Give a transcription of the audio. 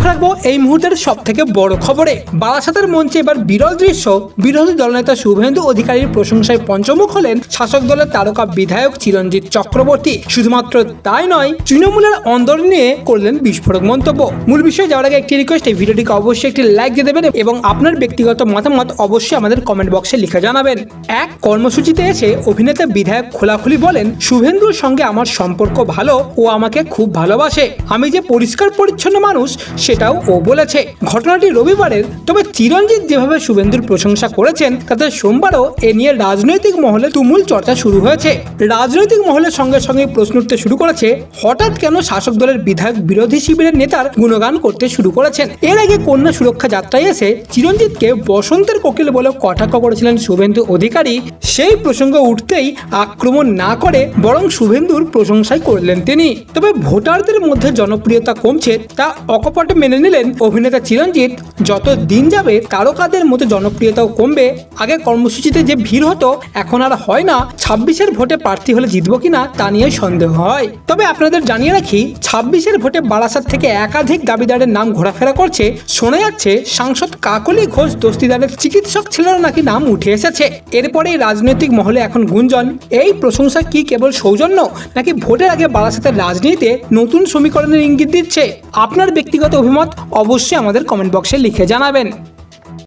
রাখবো এই মুহূর্তের সব থেকে বড় খবরে। বারাসাতের মঞ্চে এবার বিরল দৃশ্য, বিরোধী দলনেতা শুভেন্দু অধিকারীর প্রশংসায় পঞ্চমুখ হলেন শাসক দলের তারকা বিধায়ক চিরঞ্জিত চক্রবর্তী। শুধুমাত্র তাই নয়, তৃণমূলের অন্দর নিয়ে করলেন বিস্ফোরক মন্তব্য। মূল বিষয়ে যাওয়ার আগে একটি রিকোয়েস্ট, এই ভিডিওটিকে অবশ্যই একটি লাইক দিয়ে দেবেন এবং আপনার ব্যক্তিগত মতামত অবশ্যই আমাদের কমেন্ট বক্সে লিখে জানাবেন। এক কর্মসূচিতে এসে অভিনেতা বিধায়ক খোলাখুলি বলেন, শুভেন্দুর সঙ্গে আমার সম্পর্ক ভালো, ও আমাকে খুব ভালোবাসে, আমি যে পরিষ্কার পরিচ্ছন্ন মানুষ সেটাও ও বলেছে। ঘটনাটি রবিবারের, তবে চিরঞ্জিত যেভাবে শুভেন্দুর প্রশংসা করেছেন তাতে সোমবারও এ নিয়ে রাজনৈতিক মহলে তুমুল চর্চা শুরু হয়েছে। রাজনৈতিক মহলের সঙ্গে সঙ্গে প্রশ্ন উঠতে শুরু করেছে, হঠাৎ কেন শাসক দলের বিধায়ক বিরোধী শিবিরের নেতার গুণগান করতে শুরু করেছেন। এর আগে কন্যা সুরক্ষা যাত্রায় এসে চিরঞ্জিতকে বসন্তের কোকিল বলে কটাক্ষ করেছিলেন শুভেন্দু অধিকারী। সেই প্রসঙ্গ উঠতেই আক্রমণ না করে বরং শুভেন্দুর প্রশংসাই করলেন তিনি। তবে ভোটারদের মধ্যে জনপ্রিয়তা কমছে তা অকপটে মেনে নিলেন অভিনেতা চিরঞ্জিত। যত দিন যাবে তারকাদের মতো জনপ্রিয়তাও কমবে। আগে কর্মসূচিতে যে ভিড় হতো এখন আর হয় না। 26-এর ভোটে প্রার্থী হলে জিতবো কিনা তা নিয়ে সন্দেহ হয়। তবে আপনাদের জানিয়ে রাখি, 26-এর ভোটে বারাসাত থেকে একাধিক দাবিদারের নাম ঘোরাফেরা করছে। শোনা যাচ্ছে সাংসদ কাকলি ঘোষ দস্তিদারের চিকিৎসক ছেলেরও নাকি নাম উঠে এসেছে। এরপরে রাজনৈতিক মহলে এখন গুঞ্জন, এই প্রশংসা কি কেবল সৌজন্য নাকি ভোটের আগে বারাসাতের রাজনীতিতে নতুন সমীকরণের ইঙ্গিত দিচ্ছে? আপনার ব্যক্তিগত অভিমত অবশ্যই আমাদের কমেন্ট বক্সে লিখে জানাবেন।